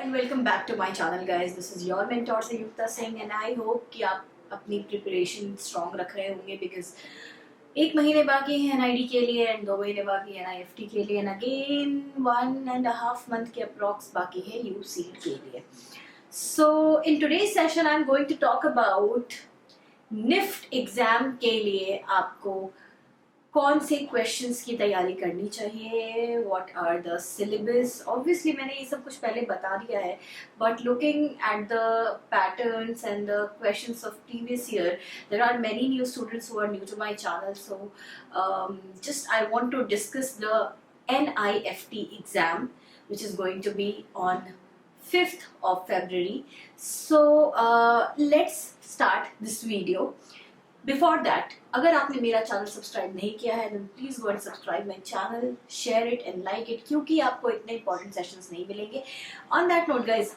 and welcome back to my channel guys. This is your mentor Sayukta Singh and I hope कि आप अपनी preparation strong रख रहे होंगे because एक महीने बाकी है एनआईडी के लिए एंड 2 महीने बाकी है एनआईएफटी के लिए एंड अगेन 1.5 month के अप्रॉक्स बाकी है यूसीट के लिए. So in today's session I'm going to talk about NIFT exam के लिए आपको कौन से क्वेश्चंस की तैयारी करनी चाहिए, what are the syllabus. Obviously मैंने ये सब कुछ पहले बता दिया है, but looking at the patterns and the questions of previous year, there are many new students who are new to my channel. So just I want to discuss the NIFT exam which is going to be on 5th of February. So let's start this video. Before that, अगर आपने मेरा channel subscribe नहीं किया है then please go and subscribe my channel, share it and like it, क्योंकि आपको इतने important sessions नहीं मिलेंगे. On that note guys,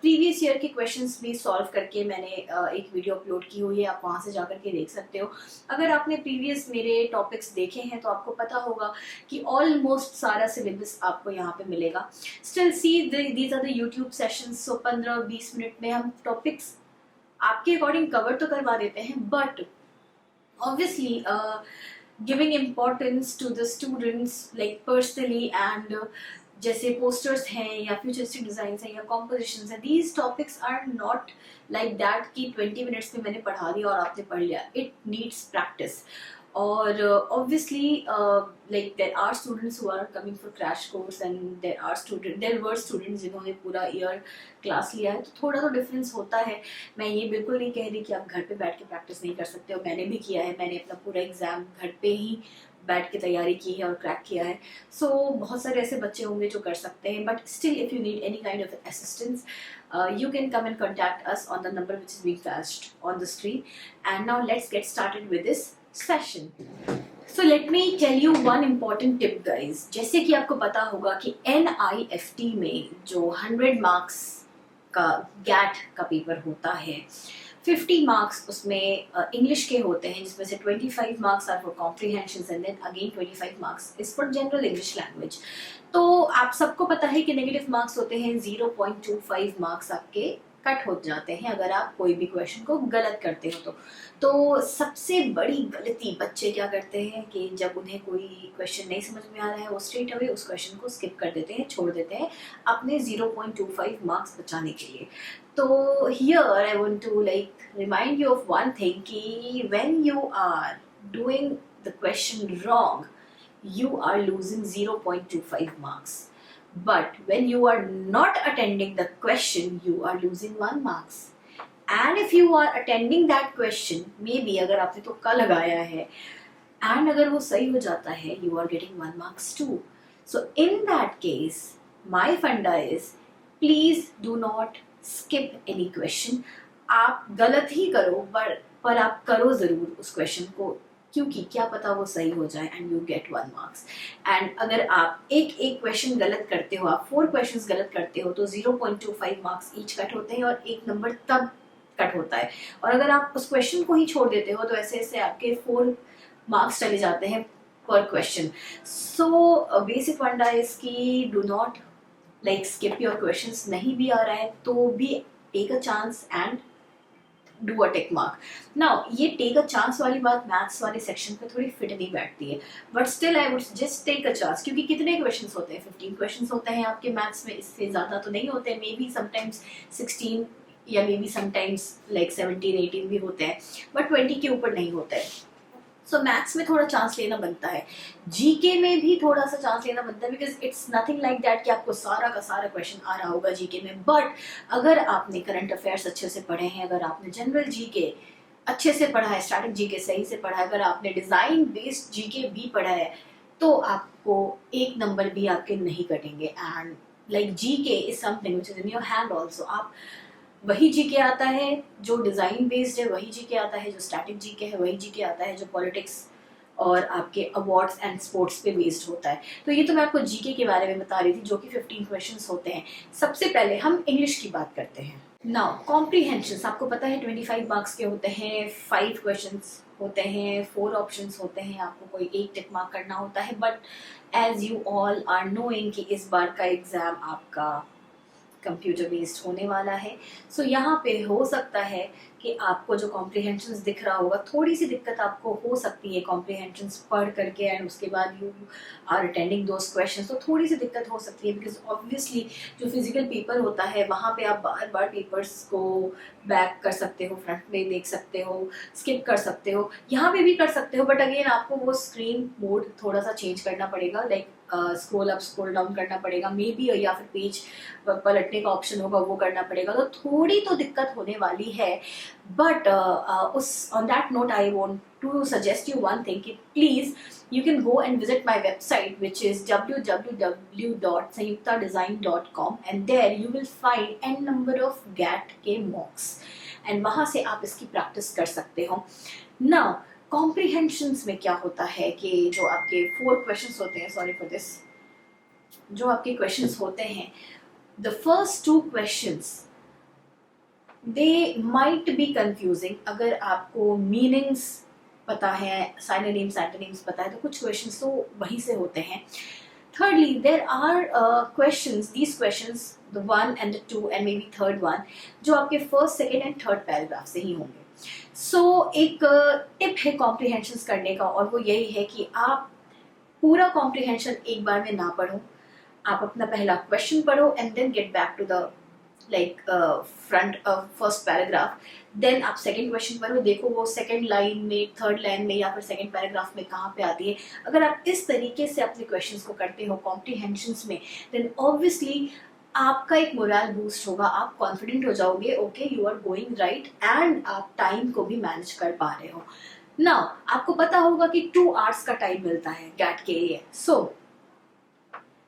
previous year के questions भी solve करके मैंने एक वीडियो अपलोड की हुई है, आप वहाँ से जाकर के देख सकते हो. अगर आपने previous मेरे topics देखे हैं तो आपको पता होगा कि almost सारा syllabus आपको यहाँ पे मिलेगा. Still see these are the YouTube sessions, so 15-20 minute में हम topics आपके अकॉर्डिंग कवर तो करवा देते हैं, but obviously giving importance to the students like personally and जैसे posters हैं या futuristic designs हैं या compositions हैं, these topics are not like that कि 20 minutes में मैंने पढ़ा दिया और आपने पढ़ लिया. It needs practice. और obviously like there are students who are coming for crash course and there were students जिन्होंने पूरा ईयर क्लास लिया है, तो थोड़ा तो डिफरेंस होता है. मैं ये बिल्कुल नहीं कह रही कि आप घर पे बैठ के प्रैक्टिस नहीं कर सकते हो, मैंने भी किया है. मैंने अपना पूरा एग्जाम घर पे ही बैठ के तैयारी की है और क्रैक किया है. सो बहुत सारे ऐसे बच्चे होंगे जो कर सकते हैं, but still if you need any kind of assistance you can come and contact us on the number which is being flashed on the screen. And now let's get started with this session. So let me tell you one important tip guys. जैसे कि आपको पता होगा कि NIFT में जो 100 marks का gate का पेपर होता है, 50 मार्क्स उसमें इंग्लिश के होते हैं, जिसमें से 25 marks are for comprehension and then again 25 marks is for general English language. तो आप सबको पता है कि नेगेटिव मार्क्स होते हैं, 0.25 मार्क्स आपके कट हो जाते हैं अगर आप कोई भी क्वेश्चन को गलत करते हो. तो सबसे बड़ी गलती बच्चे क्या करते हैं कि जब उन्हें कोई क्वेश्चन नहीं समझ में आ रहा है वो स्ट्रेट अवे उस क्वेश्चन को स्किप कर देते हैं, छोड़ देते हैं अपने 0.25 मार्क्स बचाने के लिए. तो here I want to like remind you of one thing कि when you are doing the question wrong you are losing 0.25 marks, but when you are not attending the question you are losing 1 marks. And if you are attending that question, maybe अगर आपने तो का लगाया है and अगर वो सही हो जाता है, you are getting 1 marks too. So in that case my funda is please do not skip any question. आप गलत ही करो पर आप करो जरूर उस क्वेश्चन को, क्योंकि क्या पता वो सही हो जाए and you get 1 marks. And अगर आप एक क्वेश्चन गलत करते हो, आप 4 क्वेश्चंस गलत करते हो तो 0.25 मार्क्स ईच कट होते हैं और 1 नंबर तब कट होता है. और अगर आप उस क्वेश्चन को ही छोड़ देते हो तो ऐसे ऐसे आपके 4 मार्क्स चले जाते हैं पर क्वेश्चन. सो बेसिक फंडा इज कि do not like skip your questions. नहीं भी आ रहा है तो भी take a chance and do a tick mark. Now ये टेक अ चांस वाली बात मैथ्स वाले सेक्शन पे थोड़ी फिट नहीं बैठती है, but still I would just take a chance, क्योंकि कितने क्वेश्चंस होते हैं, 15 क्वेश्चंस होते हैं आपके मैथ्स में, इससे ज़्यादा तो नहीं होते. मे बी समटाइम्स 16 या मे बी समटाइम्स लाइक 17-18 भी होते हैं, बट 20 के ऊपर नहीं होते हैं. सो मैथ्स में थोड़ा चांस लेना बनता है, जीके में भी थोड़ा सा चांस लेना बनता है, because it's nothing like that कि आपको सारा का सारा क्वेश्चन आ रहा होगा जीके में. बट अगर आपने करंट अफेयर्स अच्छे से पढ़े हैं, अगर आपने जनरल जीके अच्छे से पढ़ा है, स्टैटिक जीके सही से पढ़ा है, अगर आपने डिज़ाइन बेस्ड जीके भी पढ़ा है, तो आपको 1 नंबर भी आपके नहीं कटेंगे. And like GK is something which is in your hand also. आप वही जीके आता है जो डिज़ाइन बेस्ड है, वही जीके आता है जो स्टैटिक जीके है, वही जीके आता है जो पॉलिटिक्स और आपके अवार्ड्स एंड स्पोर्ट्स पे बेस्ड होता है. तो ये तो मैं आपको जीके के बारे में बता रही थी, जो कि 15 क्वेश्चंस होते हैं. सबसे पहले हम इंग्लिश की बात करते हैं. नाउ कॉम्प्रीहेंशंस आपको पता है 25 मार्क्स के होते हैं, 5 क्वेश्चंस होते हैं, 4 ऑप्शंस होते हैं, आपको कोई एक टिक मार्क करना होता है. But as you all are knowing कि इस बार का एग्जाम आपका कंप्यूटर बेस्ड होने वाला है। सो यहाँ पे हो सकता है कि आपको जो कॉम्प्रिहेंशंस दिख रहा होगा, थोड़ी सी दिक्कत आपको हो सकती है कॉम्प्रिहेंशंस पढ़ करके एंड उसके बाद you are attending those questions, तो थोड़ी सी दिक्कत हो सकती है बिकॉज ऑब्वियसली जो फिजिकल पेपर होता है वहाँ पे आप बार बार पेपर्स को बैक कर सकते हो, फ्रंट में देख सकते हो, स्किप कर सकते हो, यहाँ पे भी कर सकते हो, बट अगेन आपको वो स्क्रीन मोड थोड़ा सा चेंज करना पड़ेगा, like scroll up scroll down करना पड़ेगा मे बी, या फिर पेज पलटने का ऑप्शन होगा वो करना पड़ेगा, तो थोड़ी तो दिक्कत होने वाली है। बट उस on that note I want to suggest you one thing कि please you can go and visit my website which is www.sayuktadesign.com and there you will find n number of GAT के mocks and वहाँ से आप इसकी practice कर सकते हो। Now comprehensions में क्या होता है कि जो आपके 4 questions होते हैं, sorry for this, जो आपके questions होते हैं, the first 2 questions they might be confusing अगर आपको meanings पता है, synonyms antonyms पता है, तो कुछ questions तो वहीं से होते हैं। Thirdly, there are questions, these questions, the 1 and the 2 and maybe third one, जो आपके first, second and third paragraph से ही होंगे। So एक टिप है comprehensions करने का और वो यही है कि आप पूरा comprehension एक बार में ना पढ़ो, आप अपना पहला question पढ़ो and then get back to the front first paragraph, then आप सेकंड क्वेश्चन पढ़ो, देखो वो सेकंड लाइन में, थर्ड लाइन में या फिर सेकंड पैराग्राफ में कहाँ पे आती है। अगर आप इस तरीके से अपने क्वेश्चंस को करते हो कॉम्प्रिहेंशंस में, देन ऑब्वियसली आपका एक मोरल बूस्ट होगा, आप कॉन्फिडेंट हो जाओगे, okay you are going right and आप टाइम को भी मैनेज कर पा रहे हो। नाउ आपको पता होगा कि 2 आवर्स का टाइम मिलता है गैट के लिए। सो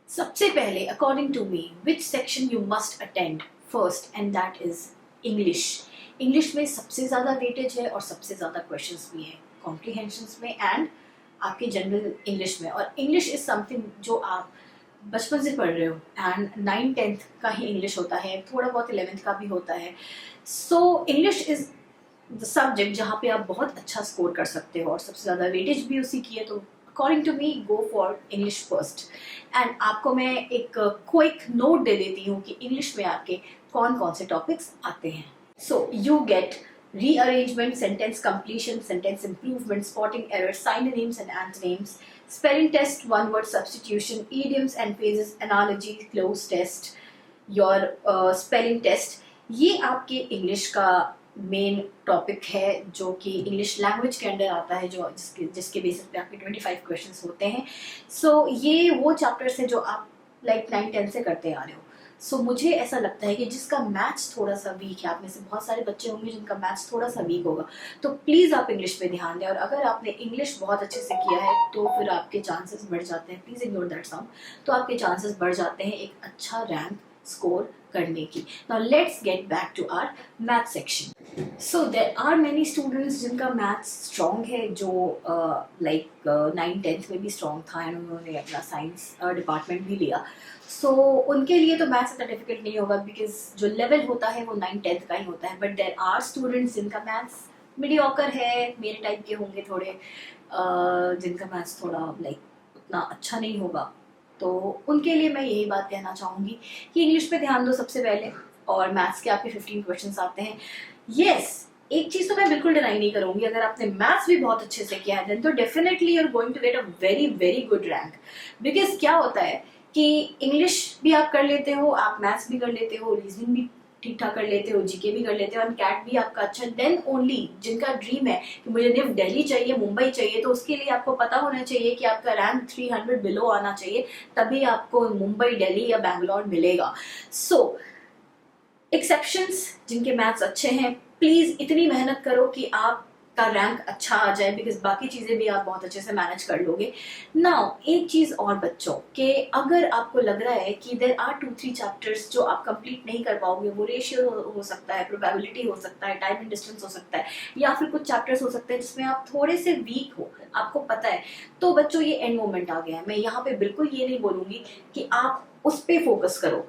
सबसे पहले according to me which section you must attend first and that is English. English में सबसे ज़्यादा वेटेज है और सबसे ज़्यादा क्वेश्चंस भी हैं कॉम्प्रिहेंशंस में एंड आपके जनरल इंग्लिश में। और इंग्लिश इज़ समथिंग जो आप बचपन से पढ़ रहे हो एंड 9th-10th का ही इंग्लिश होता है, थोड़ा बहुत 11th का भी होता है। So English is the subject जहाँ पे आप बहुत अच्छा स्कोर कर सकते हो और सबसे ज़्यादा वेटेज भी उसी की है। तो according to me go for English first. And आपको मैं एक क्विक नोट दे देती हूँ कि इंग्लिश में आपके कौन कौन से टॉपिक्स आते हैं। So you get rearrangement, sentence completion, sentence improvement, spotting errors, synonyms and antonyms, spelling test, one word substitution, idioms and phrases, analogy, cloze test, your spelling test। ये आपके इंग्लिश का मेन टॉपिक है जो कि English language के under आता है, जो जिसके बेसिस पे आपके 25 क्वेश्चंस होते हैं। सो ये वो चैप्टर्स हैं जो आप लाइक 9-10 से करते आ रहे हो। सो मुझे ऐसा लगता है कि जिसका मैथ्स थोड़ा सा वीक है, आप में से बहुत सारे बच्चे होंगे जिनका मैथ्स थोड़ा सा वीक होगा, तो प्लीज़ आप इंग्लिश पे ध्यान दें। और अगर आपने इंग्लिश बहुत अच्छे से किया है तो फिर आपके चांसेस बढ़ जाते हैं, प्लीज़ इग्नोर दैट साउंड, तो आपके चांसेस बढ़ जाते हैं एक अच्छा रैंक स्कोर करने की। Now let's get back to our math section. So there are many students जिनका मैथ्स स्ट्रॉन्ग है, जो लाइक 9th-10th में भी स्ट्रॉन्ग था एंड उन्होंने अपना साइंस डिपार्टमेंट भी लिया। सो उनके लिए तो मैथ्स इतना डिफिकल्ट नहीं होगा बिकॉज जो लेवल होता है वो 9th-10th का ही होता है। बट देयर आर स्टूडेंट्स जिनका मैथ्स मीडियोकर है, मेरे टाइप के होंगे थोड़े, जिनका मैथ्स थोड़ा लाइक उतना अच्छा नहीं होगा, तो उनके लिए मैं यही बात कहना चाहूँगी कि इंग्लिश पे ध्यान दो सबसे पहले, और मैथ्स के आपके 15 क्वेश्चंस आते हैं। यस, एक चीज़ तो मैं बिल्कुल डिनाई नहीं करूँगी, अगर आपने मैथ्स भी बहुत अच्छे से किया है तो definitely you are going to get a very very good rank. Because क्या होता है कि इंग्लिश भी आप कर लेते हो, आप मैथ्स भी कर लेते हो, रीजनिंग भी ठीक ठाक कर लेते हो, जीके भी कर लेते हो, और कैट भी आपका अच्छा। देन ओनली जिनका ड्रीम है कि मुझे सिर्फ दिल्ली चाहिए, मुंबई चाहिए, तो उसके लिए आपको पता होना चाहिए कि आपका रैंक 300 बिलो आना चाहिए, तभी आपको मुंबई, दिल्ली या बैंगलोर मिलेगा। सो एक्सेप्शंस जिनके मैथ्स अच्छे हैं, प्लीज़ इतनी मेहनत करो कि आपका रैंक अच्छा आ जाए, बिकॉज बाकी चीज़ें भी आप बहुत अच्छे से मैनेज कर लोगे। नाउ एक चीज़ और बच्चों, कि अगर आपको लग रहा है कि देयर आर 2-3 चैप्टर्स जो आप कंप्लीट नहीं कर पाओगे, वो रेशियो हो सकता है, प्रोबेबिलिटी हो सकता है, टाइम एंड डिस्टेंस हो सकता है, या फिर कुछ चैप्टर्स हो सकते हैं जिसमें आप थोड़े से वीक हो, आपको पता है, तो बच्चों ये एंड मोमेंट आ गया है। मैं यहाँ पे बिल्कुल ये नहीं बोलूँगी कि आप उस पर फोकस करो,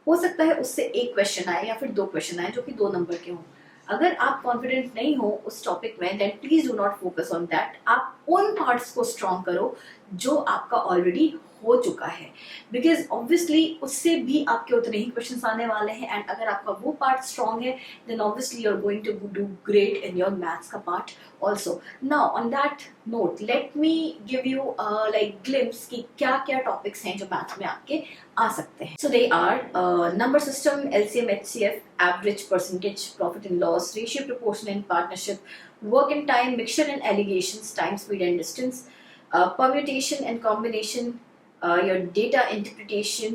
हो सकता है उससे एक क्वेश्चन आए या फिर 2 क्वेश्चन आए जो कि 2 नंबर के हों। अगर आप कॉन्फिडेंट नहीं हो उस टॉपिक में, then please do not focus on that. आप उन पार्ट्स को स्ट्रॉन्ग करो जो आपका ऑलरेडी हो चुका है, बिकॉज ऑब्वियसली उससे भी आपके उतने ही क्वेश्चंस आने वाले हैं, एंड अगर आपका वो पार्ट स्ट्रांग है then obviously you are going to do great in your maths का part also. Now on that note let me give you like glimpse कि क्या क्या टॉपिक्स हैं जो मैथ्स में आपके आ सकते हैं. So they are number system, LCM, HCF, average, percentage, profit and loss, ratio, proportion and partnership, work and time, mixture and alligations, time, speed and distance, permutation and combination, your data interpretation,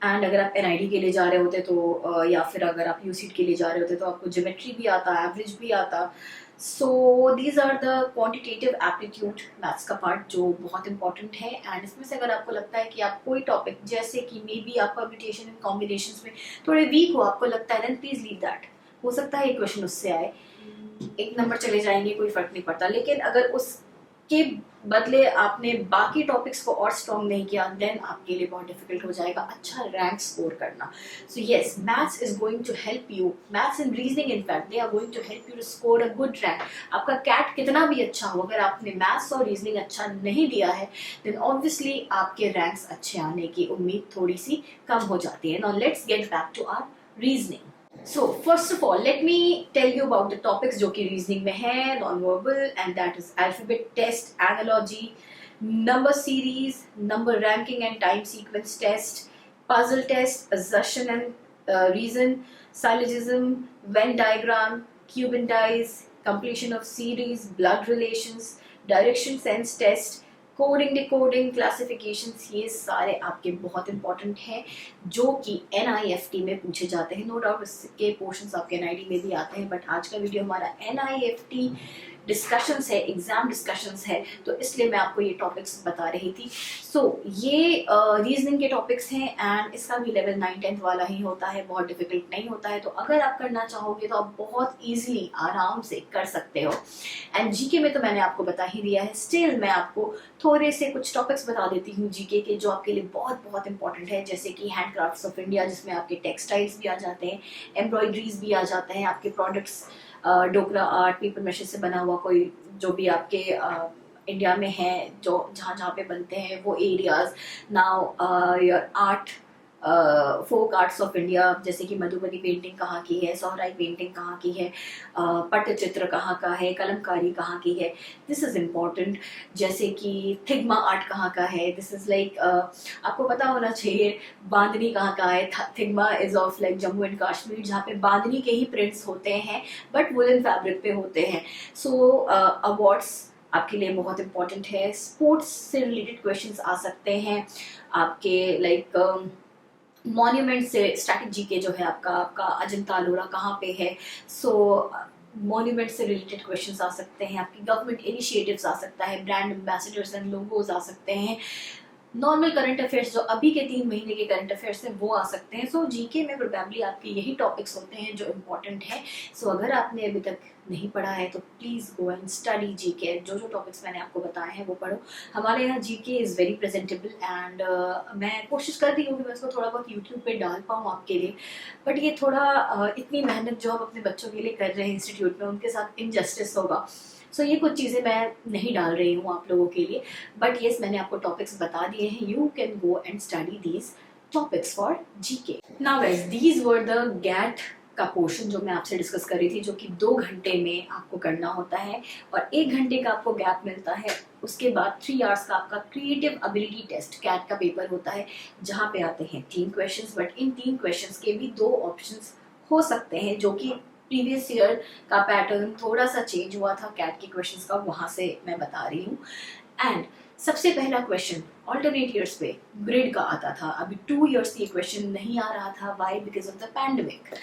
and अगर आप NID के लिए जा रहे होते तो या फिर अगर आप यूसीट के लिए जा रहे होते तो आपको ज्योमेट्री भी आता, एवरेज भी आता. So these are the quantitative aptitude maths का पार्ट जो बहुत इंपॉर्टेंट है. एंड इसमें से अगर आपको लगता है कि आप कोई टॉपिक जैसे कि मे बी आप परम्यूटेशन एंड कॉम्बिनेशंस में थोड़े वीक हो, आपको लगता है, देन प्लीज लीव दैट. हो सकता है एक क्वेश्चन उससे आए, एक नंबर चले जाएंगे, कोई फर्क नहीं पड़ता. लेकिन अगर उसके बदले आपने बाकी टॉपिक्स को और स्ट्रॉन्ग नहीं किया देन आपके लिए बहुत डिफिकल्ट हो जाएगा अच्छा रैंक स्कोर करना. So yes, maths is going to help you, maths and reasoning in fact they are going to help you to score a good rank. आपका कैट कितना भी अच्छा हो, अगर आपने मैथ्स और रीजनिंग अच्छा नहीं दिया है देन ऑब्वियसली आपके रैंक्स अच्छे आने की उम्मीद थोड़ी सी कम हो जाती है. Now let's get back to our reasoning. So first of all, let me tell you about the topics जो कि reasoning में है, non-verbal, and that is alphabet test, analogy, number series, number ranking and time sequence test, puzzle test, assertion and reason, syllogism, Venn diagram, Cuban ties, completion of series, blood relations, direction sense test, coding, decoding, classifications, ये सारे आपके बहुत important हैं जो कि NIFT में पूछे जाते हैं. नो डाउट इसके पोर्शंस आपके NID में भी आते हैं, बट आज का वीडियो हमारा NIFT डिस्कशंस है, एग्जाम डिस्कशंस है, तो इसलिए मैं आपको ये टॉपिक्स बता रही थी. सो ये रीजनिंग के टॉपिक्स हैं एंड इसका भी लेवल 9-10 वाला ही होता है, बहुत डिफिकल्ट नहीं होता है. तो अगर आप करना चाहोगे तो आप बहुत ईजिली आराम से कर सकते हो. एंड जीके में तो मैंने आपको बता ही दिया है, स्टिल मैं आपको थोड़े से कुछ टॉपिक्स बता देती हूँ जीके के जो आपके लिए बहुत बहुत इंपॉर्टेंट है, जैसे कि हैंडक्राफ्ट्स ऑफ इंडिया जिसमें आपके टेक्सटाइल्स भी आ जाते हैं, एम्ब्रॉयडरीज भी आ जाते हैं, आपके प्रोडक्ट्स, डोकरा आर्ट, पेपर मशीन से बना हुआ कोई जो भी आपके इंडिया में है, जो जहाँ जहाँ पे बनते हैं वो areas. Now your art, folk arts of India, जैसे कि मधुबनी पेंटिंग कहाँ की है, सोहराई पेंटिंग कहाँ की है, पट्टचित्र कहाँ का है, कलमकारी कहाँ की है, दिस इज़ इम्पॉर्टेंट. जैसे कि थिग्मा आर्ट कहाँ का है, दिस इज़ लाइक आपको पता होना चाहिए. बांधनी कहाँ का है, थिग्मा is of like Jammu and Kashmir, जहाँ पे बांधनी के ही प्रिंट्स होते हैं बट वुलन फैब्रिक पे होते हैं. सो अवार्ड्स आपके लिए बहुत इंपॉर्टेंट है. स्पोर्ट्स से रिलेटेड क्वेश्चंस आ सकते हैं आपके, लाइक मॉन्यूमेंट से स्ट्रैटेजी के जो है आपका अजंता अलोरा कहाँ पे है. सो मॉन्यूमेंट से रिलेटेड क्वेश्चंस आ सकते हैं, आपकी गवर्नमेंट इनिशिएटिव्स आ सकता है, ब्रांड एम्बेसडर्स एंड लोगोज आ सकते हैं, नॉर्मल करंट अफेयर्स जो अभी के 3 महीने के करंट अफेयर्स हैं वो आ सकते हैं. सो जीके में प्रोबेबली आपके यही टॉपिक्स होते हैं जो इम्पोर्टेंट है. सो अगर आपने अभी तक नहीं पढ़ा है तो please go and study GK. जो जो टॉपिक्स मैंने आपको बताए हैं वो पढ़ो. हमारे यहाँ GK is very presentable and मैं कोशिश कर रही हूँ कि मैं इसको थोड़ा बहुत यूट्यूब पे डाल पाऊँ आपके लिए, बट ये थोड़ा इतनी मेहनत जो हम अपने बच्चों के लिए कर रहे हैं इंस्टीट्यूट में उनके साथ इनजस्टिस होगा. सो ये कुछ चीज़ें मैं नहीं डाल रही हूँ आप लोगों के लिए, बट येस मैंने आपको टॉपिक्स बता दिए हैं. You can go and study these topics for GK. Now guys, these were the GAT का पोर्शन जो मैं आपसे डिस्कस कर रही थी, जो कि 2 घंटे में आपको करना होता है और 1 घंटे का आपको गैप मिलता है. उसके बाद 3 आवर्स का आपका क्रिएटिव एबिलिटी टेस्ट कैट का पेपर होता है, जहाँ पे आते हैं 3 क्वेश्चंस, बट इन 3 क्वेश्चंस के भी 2 ऑप्शंस हो सकते हैं, जो कि प्रीवियस ईयर का पैटर्न थोड़ा सा चेंज हुआ था कैट के क्वेश्चंस का, वहाँ से मैं बता रही हूँ. एंड सबसे पहला क्वेश्चन ऑल्टरनेट ईयर्स पे ग्रिड का आता था. अभी 2 ईयर्स ये क्वेश्चन नहीं आ रहा था. Why? Because of the pandemic.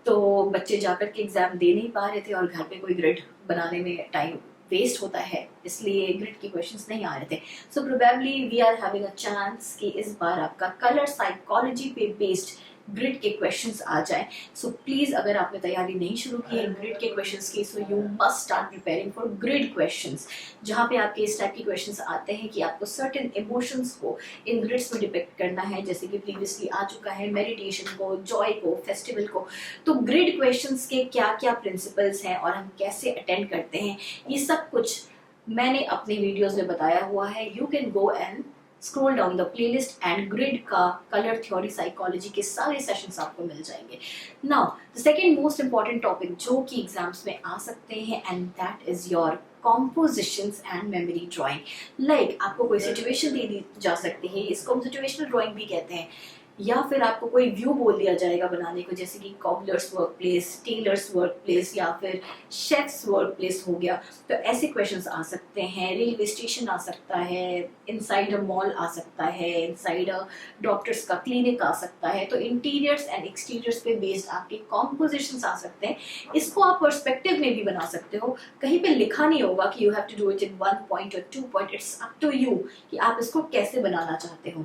तो बच्चे जाकर के एग्जाम दे नहीं पा रहे थे और घर पे कोई ग्रिड बनाने में टाइम वेस्ट होता है, इसलिए ग्रिड के क्वेश्चंस नहीं आ रहे थे. So probably we are having a chance कि इस बार आपका कलर साइकोलॉजी पे बेस्ड ग्रिड के क्वेश्चंस आ जाए. सो प्लीज अगर आपने तैयारी नहीं शुरू की है ग्रिड के क्वेश्चंस की, so you must start preparing for grid questions, जहाँ पे आपके इस टाइप के क्वेश्चंस आते हैं कि आपको सर्टेन इमोशंस को इन ग्रिड्स में डिपिक्ट करना है, जैसे कि प्रीवियसली आ चुका है मेडिटेशन को, जॉय को, फेस्टिवल को. तो ग्रिड क्वेश्चंस के क्या क्या प्रिंसिपल्स हैं और हम कैसे अटेंड करते हैं, ये सब कुछ मैंने अपने वीडियोज में बताया हुआ है. You can go and scroll down the playlist and grid का कलर थ्योरी साइकोलॉजी के सारे सेशंस आपको मिल जाएंगे. Now the second most important topic जो कि एग्जाम्स में आ सकते हैं and that is your compositions and memory drawing. Like आपको कोई सिचुएशन दे दी जा सकती है, इसको हम सिचुएशनल ड्राइंग भी कहते हैं, या फिर आपको कोई व्यू बोल दिया जाएगा बनाने को, जैसे कि cobblers work place, tailors work place या फिर शेफ्स वर्क प्लेस हो गया. तो ऐसे क्वेश्चंस आ सकते हैं. रेलवे स्टेशन आ सकता है, इनसाइड अ मॉल आ सकता है, इनसाइड अ डॉक्टर्स का क्लिनिक आ सकता है. तो इंटीरियर्स एंड एक्सटीरियर्स पे बेस्ड आपके कॉम्पोजिशंस आ सकते हैं. इसको आप पर्सपेक्टिव में भी बना सकते हो. कहीं पे लिखा नहीं होगा कि you have to do it in 1 point और 2 point. It's up to you कि आप इसको कैसे बनाना चाहते हो.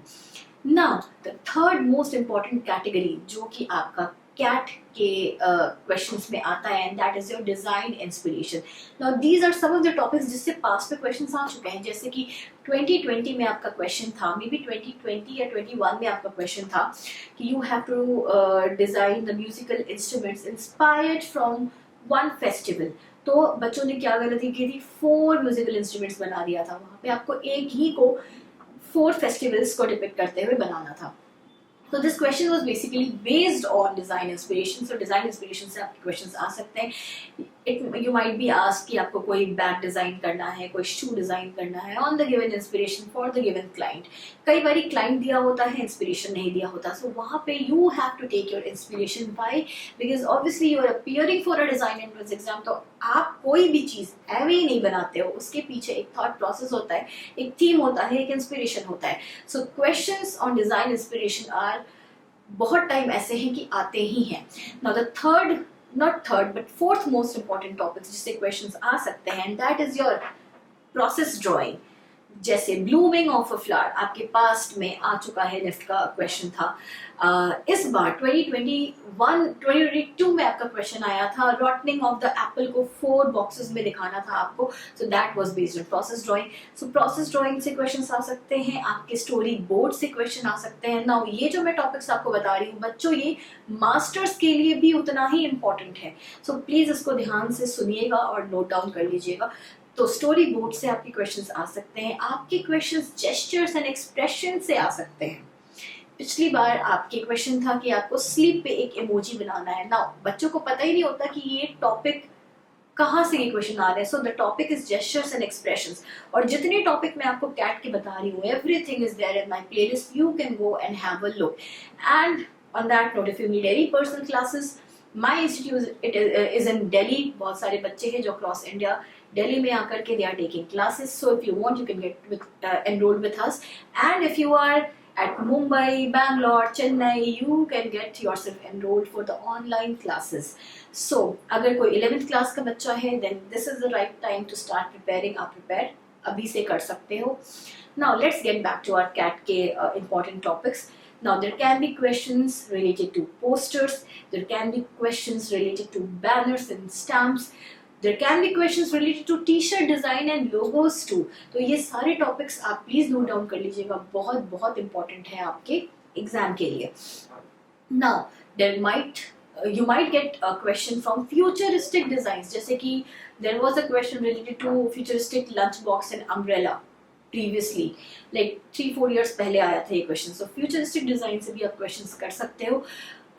Now, the third most important category जो कि आपका कैट के क्वेश्चंस में आता है and that is your design inspiration. Now these are some of the topics जिससे पास्ट में क्वेश्चंस आ चुके हैं, जैसे कि 2020 में आपका क्वेश्चन था, मे बी 2020 या 21 में आपका क्वेश्चन था कि you have to design the musical instruments inspired from one festival. तो बच्चों ने क्या गलती की थी, 4 म्यूजिकल इंस्ट्रूमेंट्स बना दिया था. वहाँ पे आपको एक ही को 4 फेस्टिवल्स को डिपिक्ट करते हुए बनाना था. So this question was basically based on design inspiration. So design inspiration से आपके questions आ सकते हैं. You might be asked कि आपको कोई बैग डिजाइन करना है, कोई शू डिजाइन करना है on the given inspiration for the given client. कई बारी क्लाइंट दिया होता है, इंस्पिरेशन नहीं दिया होता. So वहाँ पे you have to take your inspiration. Why? Because obviously you are appearing for a design entrance exam. तो आप कोई भी चीज ऐवे ही नहीं बनाते हो, उसके पीछे एक थॉट प्रोसेस होता है, एक थीम होता है, एक इंस्पिरेशन होता है. So questions on design inspiration are बहुत टाइम ऐसे हैं कि आते ही हैं. Now the third, not third but fourth most important topic जिससे क्वेश्चंस आ सकते हैं, and that is your process drawing. जैसे ब्लूमिंग ऑफ अ फ्लावर आपके पास्ट में आ चुका है, निफ्ट का क्वेश्चन था. इस बार 2022 में आपका क्वेश्चन आया था, रॉटनिंग ऑफ द एप्पल को 4 बॉक्सेस में दिखाना था आपको. So that was based on process drawing. So process drawing से क्वेश्चंस आ सकते हैं, आपके स्टोरी बोर्ड से क्वेश्चन आ सकते हैं. नाउ ये जो मैं टॉपिक्स आपको बता रही हूँ बच्चों, ये मास्टर्स के लिए भी उतना ही इम्पोर्टेंट है. सो प्लीज इसको ध्यान से सुनिएगा और नोट डाउन कर लीजिएगा. तो स्टोरी बोर्ड से आपके क्वेश्चंस आ सकते हैं. आपके क्वेश्चंस जेस्चर्स एंड एक्सप्रेशन से आ सकते हैं. पिछली बार आपके क्वेश्चन था कि आपको स्लीप पे एक इमोजी बनाना है. नाउ बच्चों को पता ही नहीं होता कि ये टॉपिक कहाँ से ये क्वेश्चन आ रहे हैं. So the topic is gestures and expressions. और जितने टॉपिक मैं आपको कैट के बता रही हूँ, everything is there in my playlist. You can go and have a look. And on that note, if you need any personal classes, my institute is in Delhi. बहुत सारे बच्चे हैं जो अक्रॉस इंडिया दिल्ली में आकर के they are taking classes. So if you want, you can get enrolled with us. And if you are at Mumbai, Bangalore, Chennai, you can get yourself enrolled for the online classes. So अगर कोई 11th class का बच्चा है, then this is the right time to start preparing. आप prepare अभी से कर सकते हो. Now let's get back to our CAT के important topics. Now there can be questions related to posters. There can be questions related to banners and stamps. There can be questions related to t-shirt design and logos too. तो ये सारे topics आप please note down कर लीजिएगा, बहुत बहुत important है आपके exam के लिए. Now you might get a question from futuristic designs. जैसे कि there was a question related to futuristic lunch box and umbrella previously, like 3-4 years पहले आया था ये question. So futuristic design से भी आप questions कर सकते हो.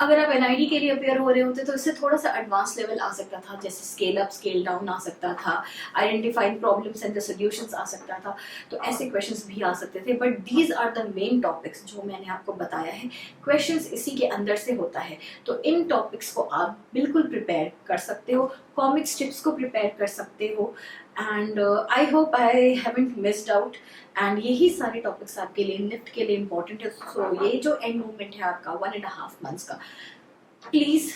अगर आप NID के लिए अपेयर हो रहे होते तो इससे थोड़ा सा एडवांस लेवल आ सकता था, जैसे स्केल अप स्केल डाउन आ सकता था, identifying problems and the solutions आ सकता था. तो ऐसे क्वेश्चंस भी आ सकते थे. But these are the main topics जो मैंने आपको बताया है. क्वेश्चंस इसी के अंदर से होता है. तो इन टॉपिक्स को आप बिल्कुल प्रिपेयर कर सकते हो, कॉमिक स्ट्रिप्स को प्रिपेयर कर सकते हो. And I hope I haven't missed out. And यही सारे टॉपिक्स आपके लिए निफ्ट के लिए इम्पोर्टेंट है. सो ये जो एंड मूवमेंट है आपका 1.5 months का, प्लीज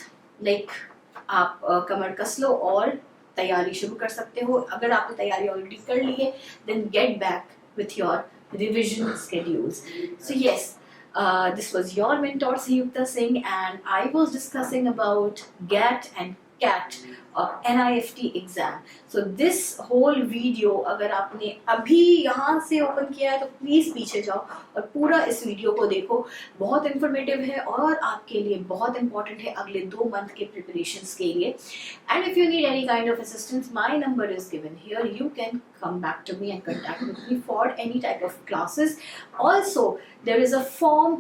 आप कमर कस लो और तैयारी शुरू कर सकते हो. अगर आपने तैयारी ऑलरेडी कर ली है, then get back with your revision schedules. So yes, this was your mentor Siyukta Singh, and I was discussing about GAT and CAT NIFT exam. So this whole video अगर आपने अभी यहाँ से ओपन किया है तो प्लीज पीछे जाओ और पूरा इस वीडियो को देखो. बहुत इंफॉर्मेटिव है और आपके लिए बहुत इंपॉर्टेंट है अगले 2 मंथ के प्रिपरेशंस के लिए. And if you need any kind of assistance, my number is given here. You can come back to me and contact with me for any type of classes. Also, there is a form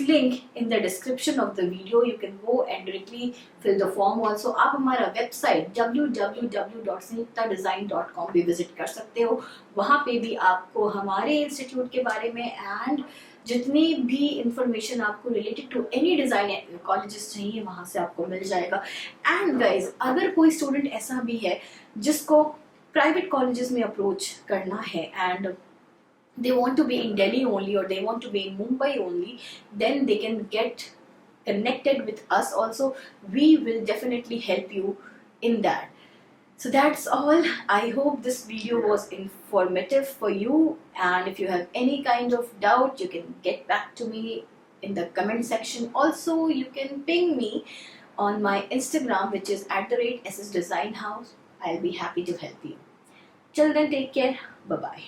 link in the description of the video. You can go and directly fill the form. Also, आप हमारा website www.sanyuktadesign.com भी visit कर सकते हो. वहाँ पे भी आपको हमारे इंस्टीट्यूट के बारे में एंड जितनी भी इंफॉर्मेशन आपको related to any design colleges चाहिए वहाँ से आपको मिल जाएगा. एंड गाइज, अगर कोई स्टूडेंट ऐसा भी है जिसको प्राइवेट कॉलेजेस में अप्रोच करना है and they want to be in Delhi only or they want to be in Mumbai only, then they can get connected with us also. We will definitely help you in that. So that's all. I hope this video was informative for you, and if you have any kind of doubt you can get back to me in the comment section. Also, you can ping me on my Instagram, which is @SSDesignHouse. I'll be happy to help you. Till then, take care. Bye bye.